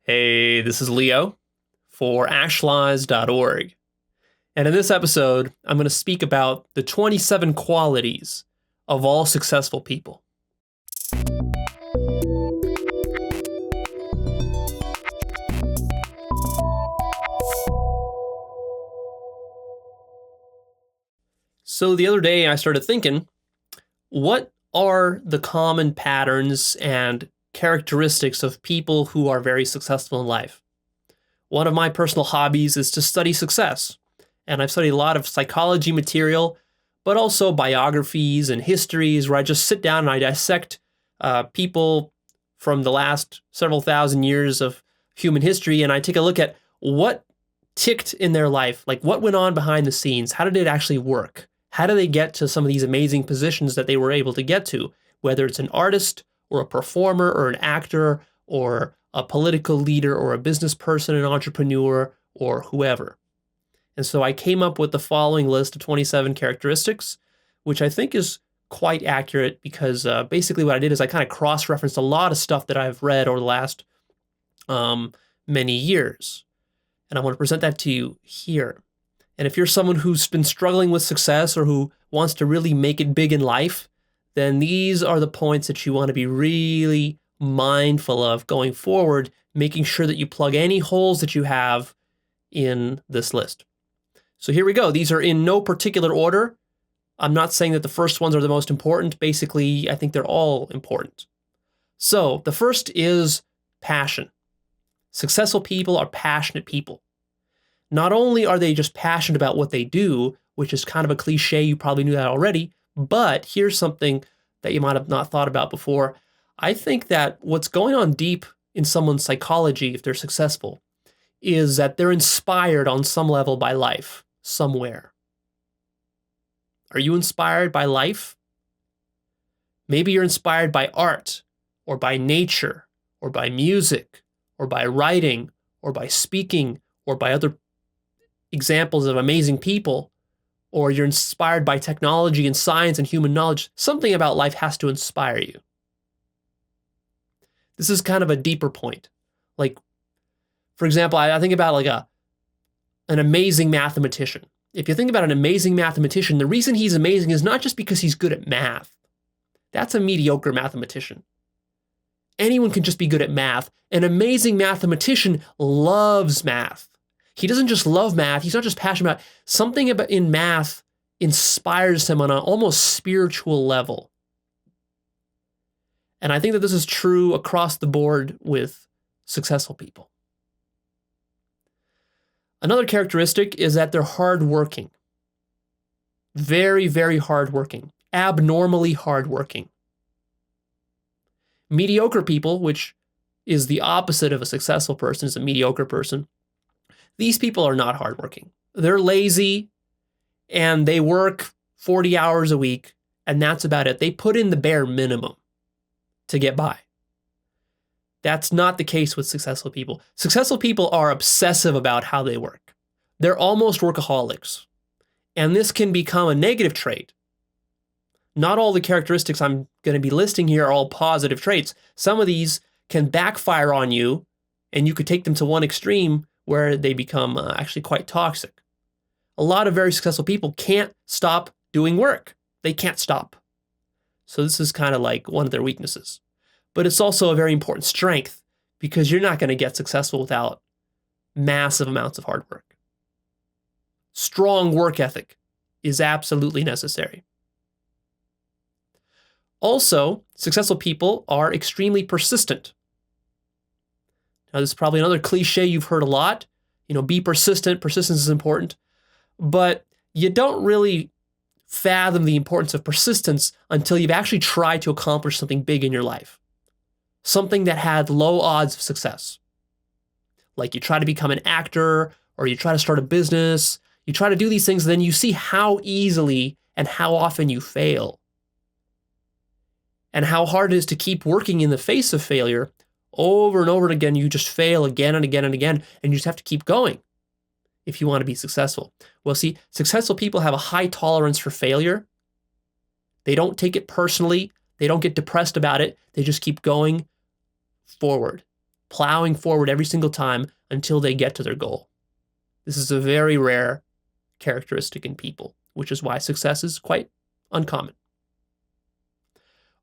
Hey, this is Leo for Actualized.org. And in this episode, I'm going to speak about the 27 qualities of all successful people. So the other day I started thinking, what are the common patterns and characteristics of people who are very successful in life? One of my personal hobbies is to study success. And I've studied a lot of psychology material, but also biographies and histories where I just sit down and I dissect people from the last several thousand years of human history, and I take a look at what ticked in their life, like what went on behind the scenes. How did it actually work? How do they get to some of these amazing positions that they were able to get to, whether it's an artist or a performer or an actor or a political leader or a business person, an entrepreneur, or whoever. And so I came up with the following list of 27 characteristics, which I think is quite accurate because basically what I did is I kind of cross-referenced a lot of stuff that I've read over the last many years. And I want to present that to you here. And if you're someone who's been struggling with success or who wants to really make it big in life, then these are the points that you want to be really mindful of going forward, making sure that you plug any holes that you have in this list. So here we go. These are in no particular order. I'm not saying that the first ones are the most important. Basically, I think they're all important. So the first is passion. Successful people are passionate people. Not only are they just passionate about what they do, which is kind of a cliche, you probably knew that already, but here's something that you might have not thought about before. I think that what's going on deep in someone's psychology, if they're successful, is that they're inspired on some level by life, somewhere. Are you inspired by life? Maybe you're inspired by art, or by nature, or by music, or by writing, or by speaking, or by other examples of amazing people, or you're inspired by technology and science and human knowledge. Something about life has to inspire you. This is kind of a deeper point. Like, for example, I think about like an amazing mathematician. If you think about an amazing mathematician, the reason he's amazing is not just because he's good at math. That's a mediocre mathematician. Anyone can just be good at math. An amazing mathematician loves math. He doesn't just love math. He's not just passionate about it. Something about in math inspires him on an almost spiritual level. And I think that this is true across the board with successful people. Another characteristic is that they're hardworking. Very, very hardworking. Abnormally hardworking. Mediocre people, which is the opposite of a successful person, is a mediocre person. These people are not hardworking. They're lazy and they work 40 hours a week, and that's about it. They put in the bare minimum to get by. That's not the case with successful people. Successful people are obsessive about how they work. They're almost workaholics. And this can become a negative trait. Not all the characteristics I'm going to be listing here are all positive traits. Some of these can backfire on you, and you could take them to one extreme where they become actually quite toxic. A lot of very successful people can't stop doing work. They can't stop. So this is kind of like one of their weaknesses. But it's also a very important strength because you're not going to get successful without massive amounts of hard work. Strong work ethic is absolutely necessary. Also, successful people are extremely persistent. Now, this is probably another cliche you've heard a lot. Be persistent. Persistence is important. But you don't really fathom the importance of persistence until you've actually tried to accomplish something big in your life. Something that had low odds of success. Like you try to become an actor, or you try to start a business. You try to do these things, then you see how easily and how often you fail. And how hard it is to keep working in the face of failure. Over and over again, you just fail again and again and again, and you just have to keep going if you want to be successful. Well, see, successful people have a high tolerance for failure. They don't take it personally. They don't get depressed about it. They just keep going forward, plowing forward every single time until they get to their goal. This is a very rare characteristic in people, which is why success is quite uncommon.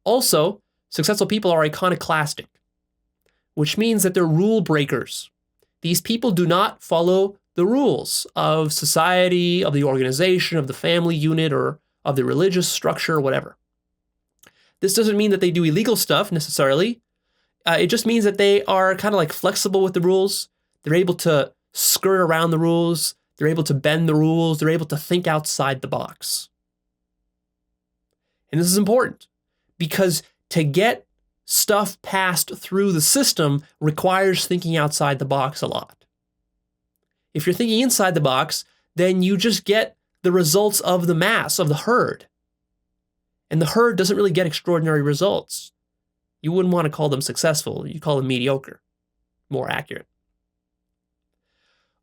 Also, successful people are iconoclastic, which means that they're rule breakers. These people do not follow the rules of society, of the organization, of the family unit, or of the religious structure, or whatever. This doesn't mean that they do illegal stuff necessarily. It just means that they are kind of like flexible with the rules. They're able to skirt around the rules. They're able to bend the rules. They're able to think outside the box. And this is important because to get stuff passed through the system requires thinking outside the box a lot. If you're thinking inside the box, then you just get the results of the mass, of the herd. And the herd doesn't really get extraordinary results. You wouldn't want to call them successful. You call them mediocre, more accurate.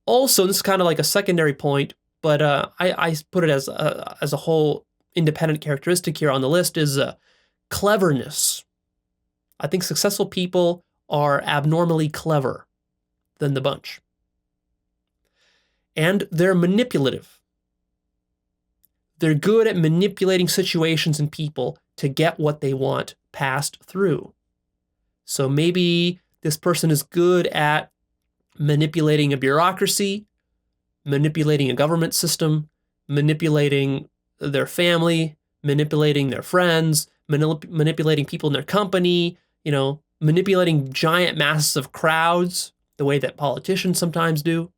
Also, this is kind of like a secondary point, but I put it as a whole independent characteristic here on the list is cleverness. I think successful people are abnormally clever than the bunch. And they're manipulative. They're good at manipulating situations and people to get what they want passed through. So maybe this person is good at manipulating a bureaucracy, manipulating a government system, manipulating their family, manipulating their friends, manipulating people in their company, manipulating giant masses of crowds, the way that politicians sometimes do.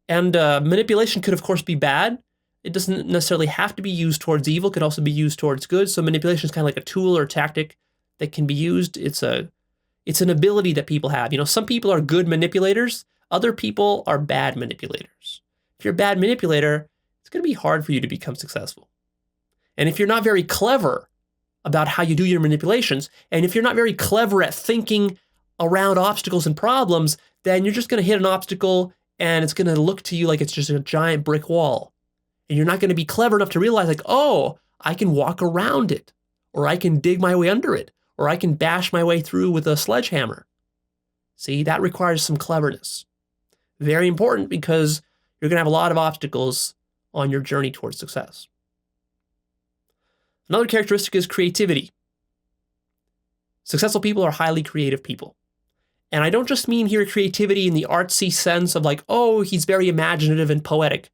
And manipulation could, of course, be bad. It doesn't necessarily have to be used towards evil. It could also be used towards good. So manipulation is kind of like a tool or tactic that can be used. It's an ability that people have. Some people are good manipulators. Other people are bad manipulators. If you're a bad manipulator, it's going to be hard for you to become successful. And if you're not very clever about how you do your manipulations, and if you're not very clever at thinking around obstacles and problems, then you're just going to hit an obstacle and it's going to look to you like it's just a giant brick wall. And you're not going to be clever enough to realize like, oh, I can walk around it, or I can dig my way under it, or I can bash my way through with a sledgehammer. See, that requires some cleverness. Very important because you're going to have a lot of obstacles on your journey towards success. Another characteristic is creativity. Successful people are highly creative people. And I don't just mean here creativity in the artsy sense of like, oh, he's very imaginative and poetic.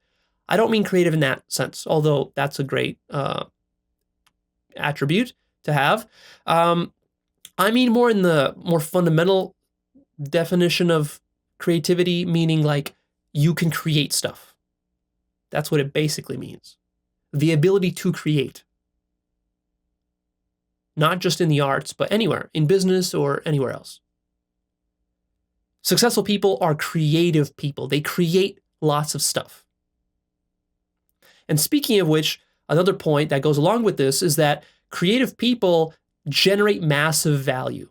I don't mean creative in that sense, although that's a great attribute to have. I mean more in the more fundamental definition of creativity, meaning like you can create stuff. That's what it basically means. The ability to create. Not just in the arts, but anywhere, in business or anywhere else. Successful people are creative people. They create lots of stuff. And speaking of which, another point that goes along with this is that creative people generate massive value.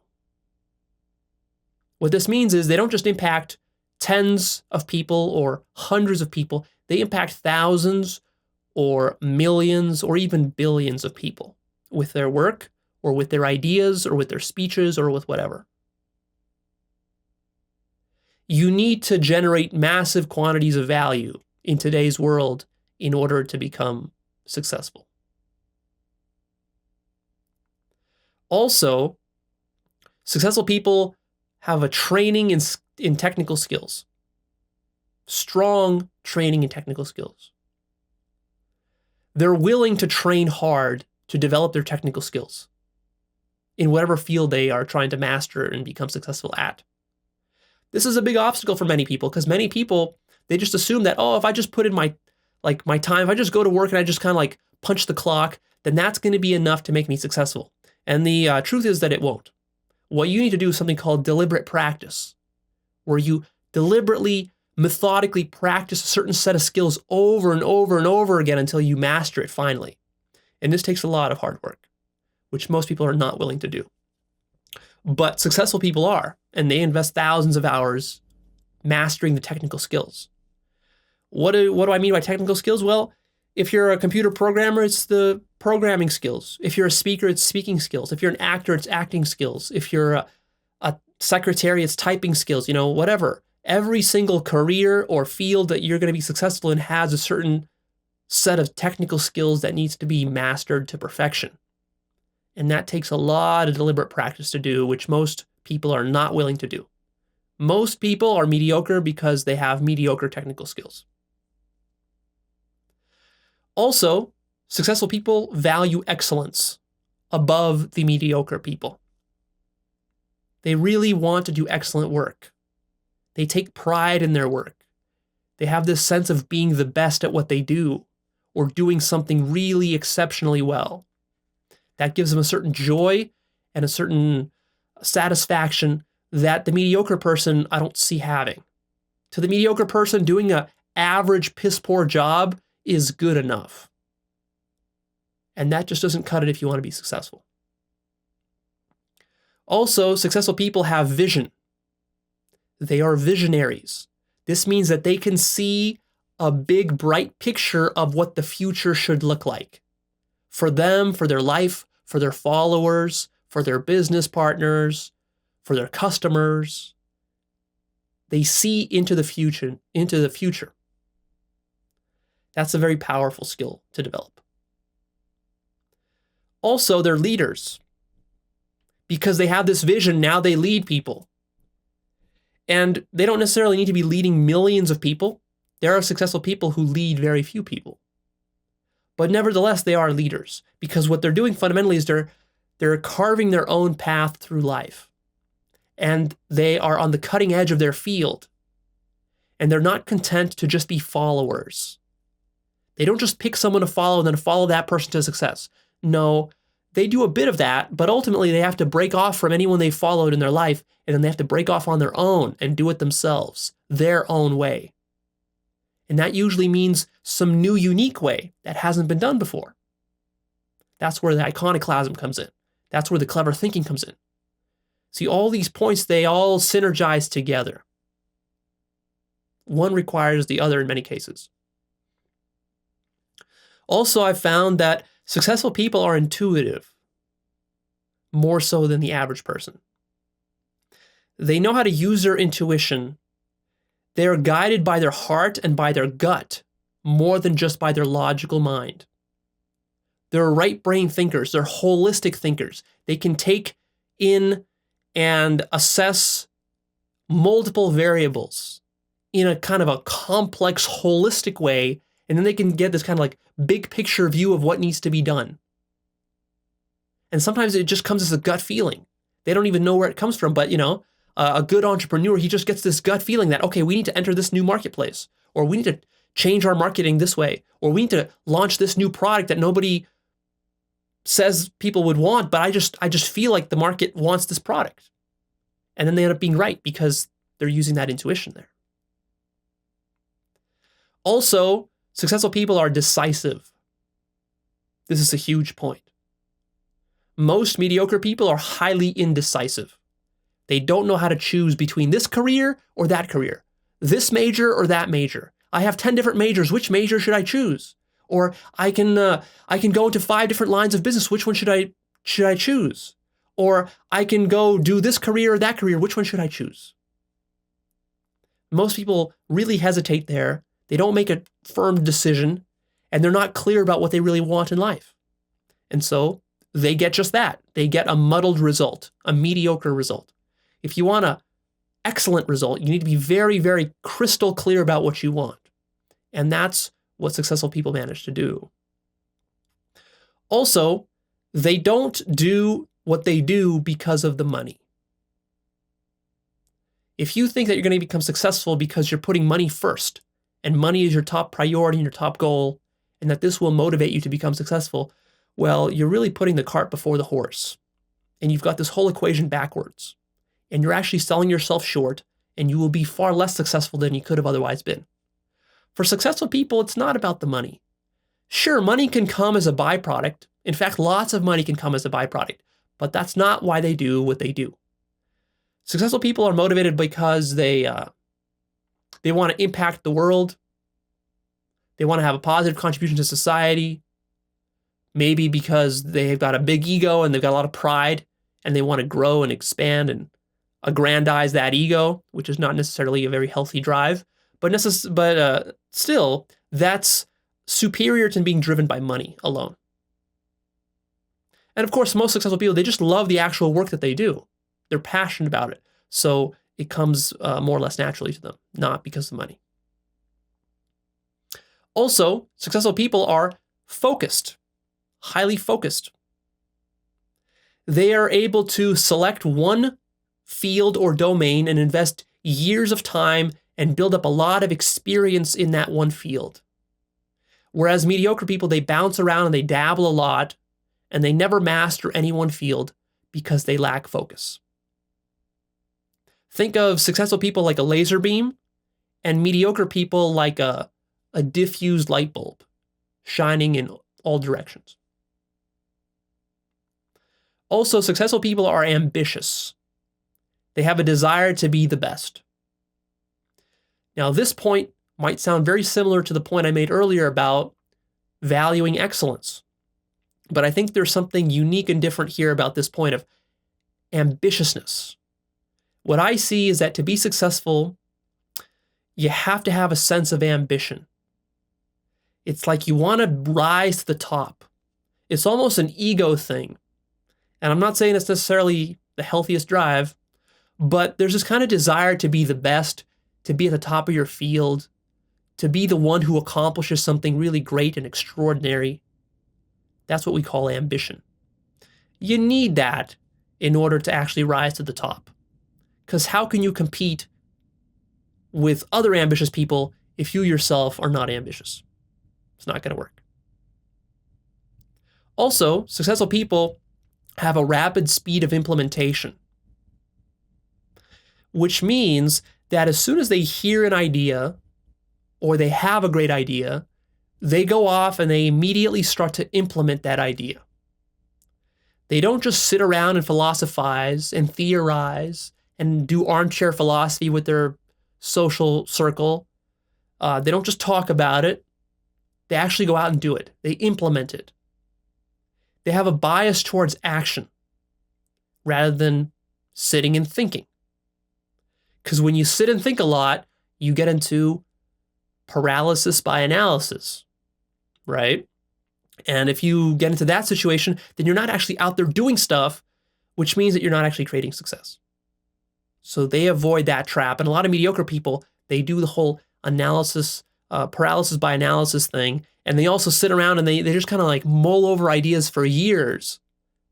What this means is they don't just impact tens of people or hundreds of people. They impact thousands or millions or even billions of people with their work or with their ideas or with their speeches or with whatever. You need to generate massive quantities of value in today's world in order to become successful. Also, successful people have a training in technical skills. Strong training in technical skills. They're willing to train hard to develop their technical skills in whatever field they are trying to master and become successful at. This is a big obstacle for many people because many people, they just assume that, oh, if I just put in my time, if I just go to work and I just kind of like punch the clock, then that's going to be enough to make me successful. And the truth is that it won't. What you need to do is something called deliberate practice, where you deliberately, methodically practice a certain set of skills over and over and over again until you master it finally. And this takes a lot of hard work, which most people are not willing to do. But successful people are, and they invest thousands of hours mastering the technical skills. What do I mean by technical skills? Well, if you're a computer programmer, it's the programming skills. If you're a speaker, it's speaking skills. If you're an actor, it's acting skills. If you're a secretary, it's typing skills, whatever. Every single career or field that you're going to be successful in has a certain set of technical skills that needs to be mastered to perfection. And that takes a lot of deliberate practice to do, which most people are not willing to do. Most people are mediocre because they have mediocre technical skills. Also, successful people value excellence above the mediocre people. They really want to do excellent work. They take pride in their work. They have this sense of being the best at what they do or doing something really exceptionally well. That gives them a certain joy and a certain satisfaction that the mediocre person I don't see having. To the mediocre person, doing an average, piss-poor job is good enough. And that just doesn't cut it if you want to be successful. Also, successful people have vision. They are visionaries. This means that they can see a big, bright picture of what the future should look like. For them, for their life, for their followers, for their business partners, for their customers. They see into the future. That's a very powerful skill to develop. Also, they're leaders. Because they have this vision, now they lead people. And they don't necessarily need to be leading millions of people. There are successful people who lead very few people. But nevertheless, they are leaders. Because what they're doing fundamentally is they're carving their own path through life. And they are on the cutting edge of their field. And they're not content to just be followers. They don't just pick someone to follow and then follow that person to success. No, they do a bit of that, but ultimately they have to break off from anyone they followed in their life, and then they have to break off on their own and do it themselves, their own way. And that usually means some new, unique way that hasn't been done before. That's where the iconoclasm comes in. That's where the clever thinking comes in. See, all these points, they all synergize together. One requires the other in many cases. Also, I've found that successful people are intuitive, more so than the average person. They know how to use their intuition. They are guided by their heart and by their gut, more than just by their logical mind. They're right brain thinkers. They're holistic thinkers. They can take in and assess multiple variables in a kind of a complex, holistic way, and then they can get this kind of like big picture view of what needs to be done. And sometimes it just comes as a gut feeling. They don't even know where it comes from, but a good entrepreneur, he just gets this gut feeling that, okay, we need to enter this new marketplace, or we need to change our marketing this way, or we need to launch this new product that nobody says people would want, but I just feel like the market wants this product. And then they end up being right because they're using that intuition there. Also, successful people are decisive. This is a huge point. Most mediocre people are highly indecisive. They don't know how to choose between this career or that career, this major or that major. I have 10 different majors. Which major should I choose? Or I can go into 5 different lines of business. Which one should I choose? Or I can go do this career or that career. Which one should I choose? Most people really hesitate there. They don't make a firm decision, and they're not clear about what they really want in life. And so they get just that. They get a muddled result, a mediocre result. If you want an excellent result, you need to be very, very crystal clear about what you want. And that's what successful people manage to do. Also, they don't do what they do because of the money. If you think that you're going to become successful because you're putting money first, and money is your top priority and your top goal, and that this will motivate you to become successful, well, you're really putting the cart before the horse. And you've got this whole equation backwards. And you're actually selling yourself short, and you will be far less successful than you could have otherwise been. For successful people, it's not about the money. Sure, money can come as a byproduct. In fact, lots of money can come as a byproduct, but that's not why they do what they do. Successful people are motivated because they want to impact the world. They want to have a positive contribution to society. Maybe because they've got a big ego and they've got a lot of pride and they want to grow and expand and aggrandize that ego, which is not necessarily a very healthy drive, but still, that's superior to being driven by money alone. And of course, most successful people, they just love the actual work that they do. They're passionate about it. So it comes more or less naturally to them, not because of money. Also, successful people are focused, highly focused. They are able to select one field or domain and invest years of time and build up a lot of experience in that one field. Whereas mediocre people, they bounce around and they dabble a lot, and they never master any one field because they lack focus. Think of successful people like a laser beam and mediocre people like a diffused light bulb shining in all directions. Also, successful people are ambitious. They have a desire to be the best. Now, this point might sound very similar to the point I made earlier about valuing excellence. But I think there's something unique and different here about this point of ambitiousness. What I see is that to be successful, you have to have a sense of ambition. It's like you want to rise to the top. It's almost an ego thing. And I'm not saying it's necessarily the healthiest drive, but there's this kind of desire to be the best, to be at the top of your field, to be the one who accomplishes something really great and extraordinary. That's what we call ambition. You need that in order to actually rise to the top. Because how can you compete with other ambitious people if you yourself are not ambitious? It's not going to work. Also, successful people have a rapid speed of implementation, which means that as soon as they hear an idea or they have a great idea, they go off and they immediately start to implement that idea. They don't just sit around and philosophize and theorize and do armchair philosophy with their social circle. They don't just talk about it. They actually go out and do it. They implement it. They have a bias towards action rather than sitting and thinking. Because when you sit and think a lot, you get into paralysis by analysis, right? And if you get into that situation, then you're not actually out there doing stuff, which means that you're not actually creating success. So they avoid that trap. And a lot of mediocre people, they do the whole analysis, paralysis by analysis thing. And they also sit around and they just kind of like mull over ideas for years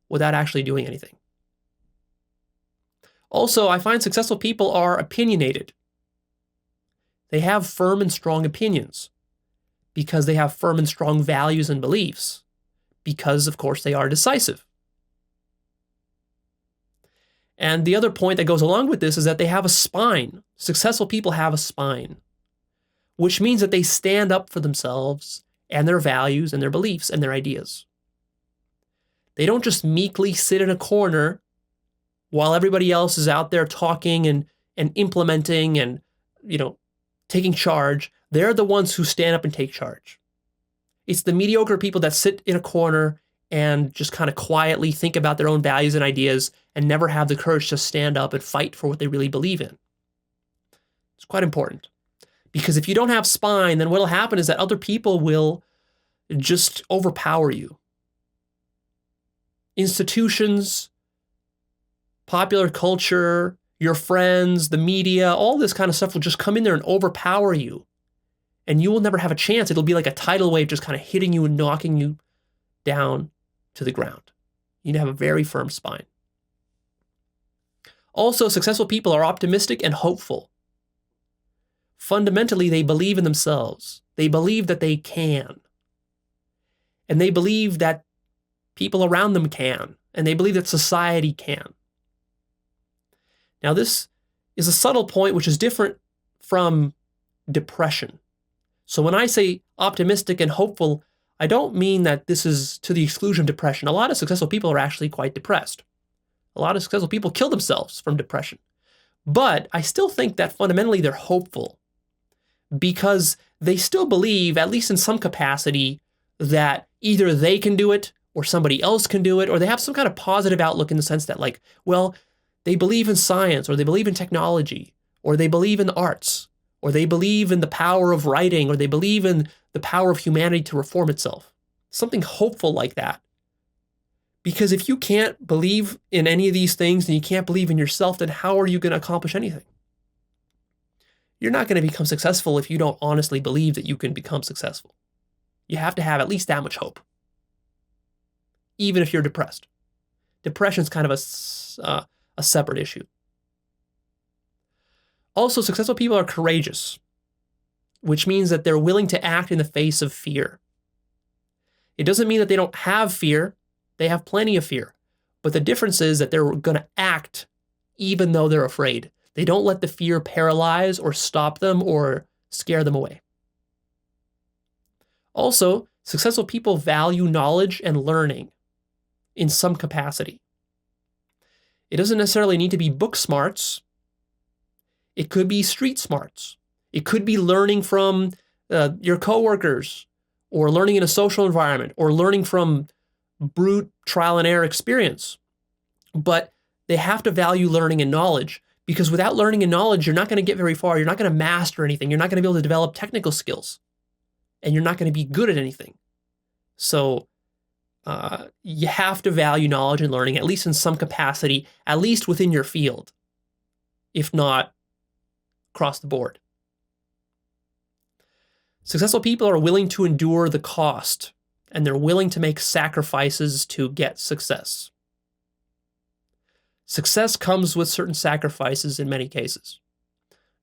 without actually doing anything. Also, I find successful people are opinionated. They have firm and strong opinions because they have firm and strong values and beliefs, because, of course, they are decisive. And the other point that goes along with this is that they have a spine. Successful people have a spine, which means that they stand up for themselves and their values and their beliefs and their ideas. They don't just meekly sit in a corner while everybody else is out there talking and implementing and, taking charge. They're the ones who stand up and take charge. It's the mediocre people that sit in a corner and just kind of quietly think about their own values and ideas and never have the courage to stand up and fight for what they really believe in. It's quite important. Because if you don't have spine, then what'll happen is that other people will just overpower you. Institutions, popular culture, your friends, the media, all this kind of stuff will just come in there and overpower you. And you will never have a chance. It'll be like a tidal wave just kind of hitting you and knocking you down to the ground. You need to have a very firm spine. Also, successful people are optimistic and hopeful. Fundamentally, they believe in themselves. They believe that they can. And they believe that people around them can. And they believe that society can. Now, this is a subtle point which is different from depression. So when I say optimistic and hopeful, I don't mean that this is to the exclusion of depression. A lot of successful people are actually quite depressed. A lot of successful people kill themselves from depression. But I still think that fundamentally they're hopeful because they still believe, at least in some capacity, that either they can do it or somebody else can do it, or they have some kind of positive outlook in the sense that, like, well, They believe in science, or they believe in technology, or they believe in the arts, or they believe in the power of writing, or they believe in the power of humanity to reform itself. Something hopeful like that. Because if you can't believe in any of these things and you can't believe in yourself, then how are you going to accomplish anything? You're not going to become successful if you don't honestly believe that you can become successful. You have to have at least that much hope, even if you're depressed. Depression is kind of a separate issue. Also, successful people are courageous, which means that they're willing to act in the face of fear. It doesn't mean that they don't have fear. They have plenty of fear. But the difference is that they're going to act even though they're afraid. They don't let the fear paralyze or stop them or scare them away. Also, successful people value knowledge and learning in some capacity. It doesn't necessarily need to be book smarts. It could be street smarts. It could be learning from your coworkers, or learning in a social environment, or learning from brute trial and error experience. But they have to value learning and knowledge, because without learning and knowledge, you're not going to get very far. You're not going to master anything. You're not going to be able to develop technical skills, and you're not going to be good at anything. So you have to value knowledge and learning, at least in some capacity, at least within your field, if not across the board. Successful people are willing to endure the cost, and they're willing to make sacrifices to get success. Success comes with certain sacrifices in many cases.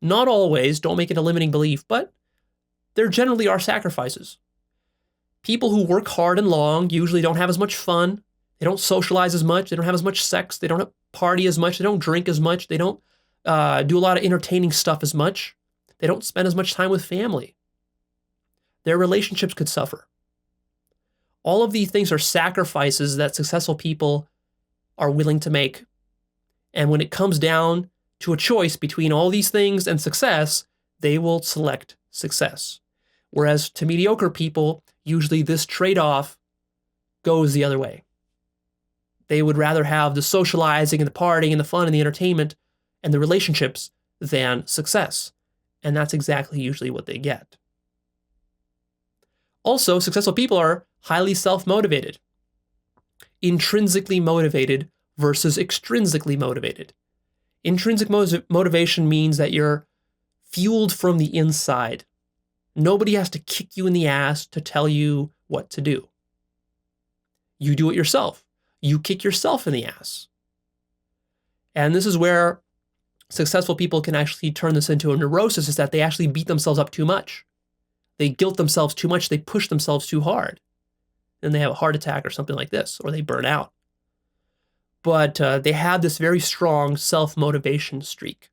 Not always, don't make it a limiting belief, but there generally are sacrifices. People who work hard and long usually don't have as much fun. They don't socialize as much. They don't have as much sex. They don't party as much. They don't drink as much. They don't do a lot of entertaining stuff as much. They don't spend as much time with family. Their relationships could suffer. All of these things are sacrifices that successful people are willing to make. And when it comes down to a choice between all these things and success, they will select success. Whereas to mediocre people, usually this trade-off goes the other way. They would rather have the socializing and the partying and the fun and the entertainment and the relationships than success. And that's exactly usually what they get. Also, successful people are highly self-motivated. Intrinsically motivated versus extrinsically motivated. Intrinsic motivation means that you're fueled from the inside. Nobody has to kick you in the ass to tell you what to do. You do it yourself. You kick yourself in the ass. And this is where successful people can actually turn this into a neurosis, is that they actually beat themselves up too much. They guilt themselves too much. They push themselves too hard. And they have a heart attack or something like this, or they burn out. But they have this very strong self-motivation streak.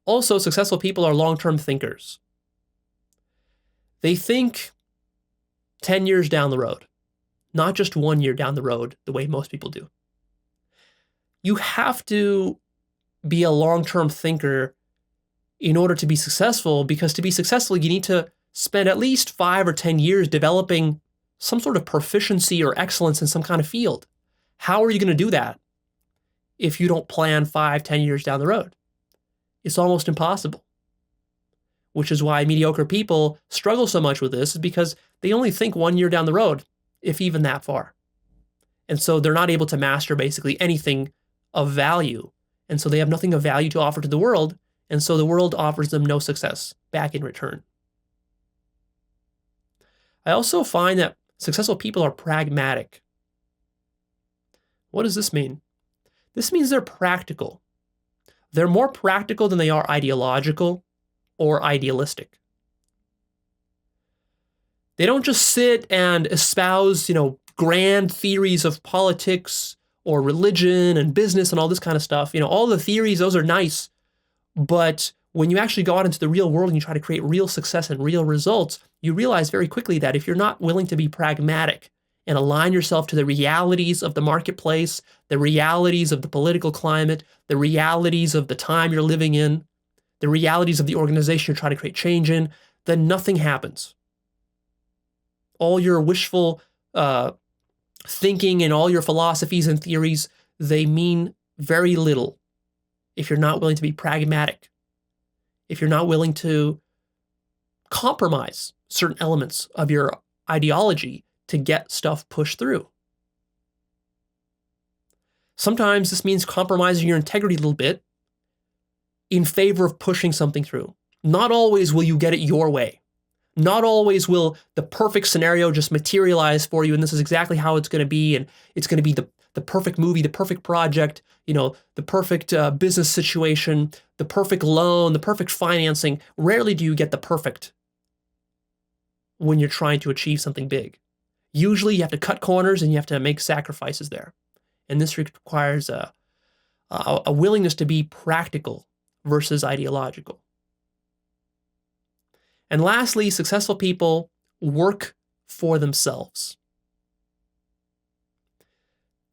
Also, successful people are long-term thinkers. They think 10 years down the road, not just 1 year down the road, the way most people do. You have to be a long-term thinker in order to be successful, because to be successful, you need to spend at least 5 or 10 years developing some sort of proficiency or excellence in some kind of field. How are you going to do that if you don't plan 5, 10 years down the road? It's almost impossible. Which is why mediocre people struggle so much with this, is because they only think 1 year down the road, if even that far. And so they're not able to master basically anything of value. And so they have nothing of value to offer to the world. And so the world offers them no success back in return. I also find that successful people are pragmatic. What does this mean? This means they're practical. They're more practical than they are ideological or idealistic. They don't just sit and espouse, grand theories of politics or religion and business and all this kind of stuff. All the theories, those are nice. But when you actually go out into the real world and you try to create real success and real results, you realize very quickly that if you're not willing to be pragmatic and align yourself to the realities of the marketplace, the realities of the political climate, the realities of the time you're living in, the realities of the organization you're trying to create change in, then nothing happens. All your wishful thinking and all your philosophies and theories, they mean very little if you're not willing to be pragmatic, if you're not willing to compromise certain elements of your ideology to get stuff pushed through. Sometimes this means compromising your integrity a little bit in favor of pushing something through. Not always will you get it your way. Not always will the perfect scenario just materialize for you, and this is exactly how it's going to be, and it's going to be the perfect movie, the perfect project, the perfect business situation, the perfect loan, the perfect financing. Rarely do you get the perfect when you're trying to achieve something big. Usually you have to cut corners and you have to make sacrifices there. And this requires a willingness to be practical versus ideological. And lastly, successful people work for themselves.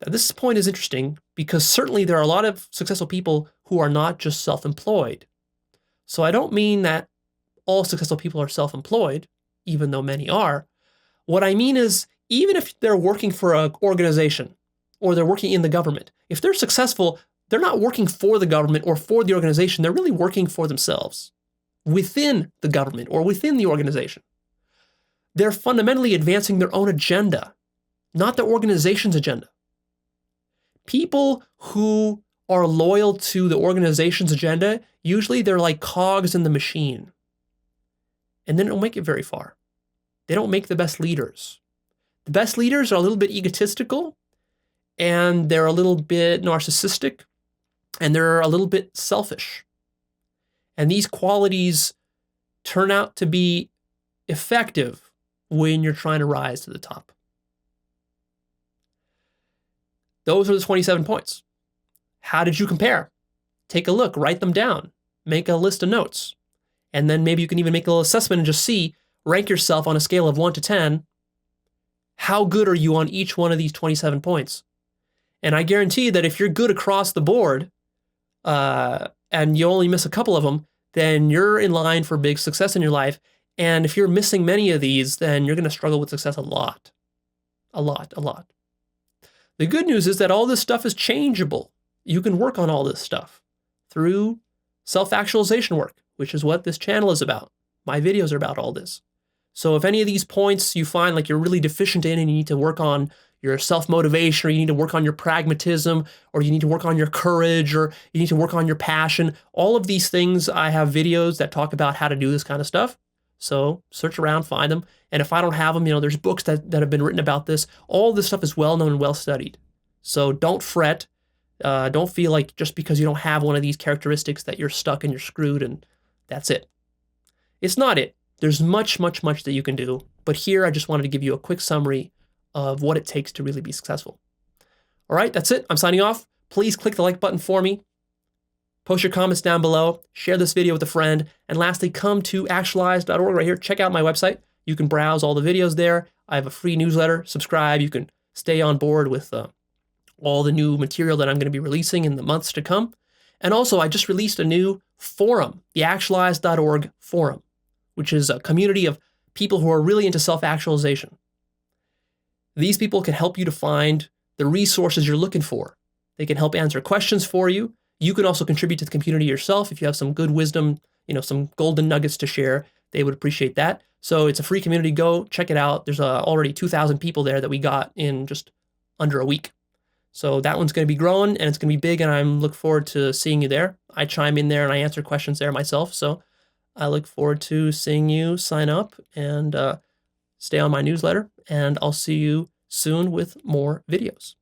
Now, this point is interesting because certainly there are a lot of successful people who are not just self-employed. So I don't mean that all successful people are self-employed, even though many are. What I mean is, even if they're working for an organization or they're working in the government, if they're successful, they're not working for the government or for the organization. They're really working for themselves within the government or within the organization. They're fundamentally advancing their own agenda, not the organization's agenda. People who are loyal to the organization's agenda, usually they're like cogs in the machine. And they don't make it very far. They don't make the best leaders. The best leaders are a little bit egotistical, and they're a little bit narcissistic, and they're a little bit selfish. And these qualities turn out to be effective when you're trying to rise to the top. Those are the 27 points. How did you compare? Take a look, write them down, make a list of notes. And then maybe you can even make a little assessment and just see, rank yourself on a scale of 1 to 10. How good are you on each one of these 27 points? And I guarantee that if you're good across the board, and you only miss a couple of them, then you're in line for big success in your life. And if you're missing many of these, then you're going to struggle with success a lot. A lot. The good news is that all this stuff is changeable. You can work on all this stuff through self-actualization work, which is what this channel is about. My videos are about all this. So if any of these points you find like you're really deficient in and you need to work on your self-motivation, or you need to work on your pragmatism, or you need to work on your courage, or you need to work on your passion, all of these things, I have videos that talk about how to do this kind of stuff. So search around, find them. And if I don't have them, there's books that have been written about this. All this stuff is well-known and well-studied. So don't fret. Don't feel like just because you don't have one of these characteristics that you're stuck and you're screwed and that's it. It's not it. There's much that you can do. But here I just wanted to give you a quick summary of what it takes to really be successful. All right, that's it. I'm signing off. Please click the like button for me. Post your comments down below. Share this video with a friend. And lastly, come to Actualized.org right here. Check out my website. You can browse all the videos there. I have a free newsletter. Subscribe. You can stay on board with all the new material that I'm going to be releasing in the months to come. And also, I just released a new forum, the Actualized.org forum, which is a community of people who are really into self-actualization. These people can help you to find the resources you're looking for. They can help answer questions for you. You can also contribute to the community yourself if you have some good wisdom, some golden nuggets to share. They would appreciate that. So it's a free community. Go check it out. There's already 2,000 people there that we got in just under a week. So that one's going to be growing and it's going to be big, and I look forward to seeing you there. I chime in there and I answer questions there myself. So I look forward to seeing you sign up and stay on my newsletter, and I'll see you soon with more videos.